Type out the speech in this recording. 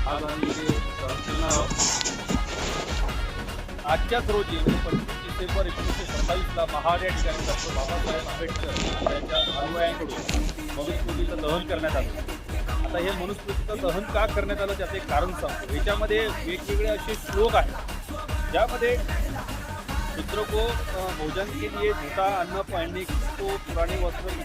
आज आम्ही इथे सहन करणार आहोत. आजच्याच रोजी म्हणजे 25 डिसेंबर 1927ला महाड या ठिकाणी डॉक्टर बाबासाहेब आंबेडकर यांच्या अनुयायांकडून मनुस्मृतीचं दहन करण्यात आलं. आता हे मनुस्मृतीचं दहन का करण्यात आलं त्याचं एक कारण सांगतो. याच्यामध्ये वेगवेगळे असे श्लोक आहेत ज्यामध्ये शूद्र को भोजन के लिए जूता अन्न पहनने को पुराने वस्त्र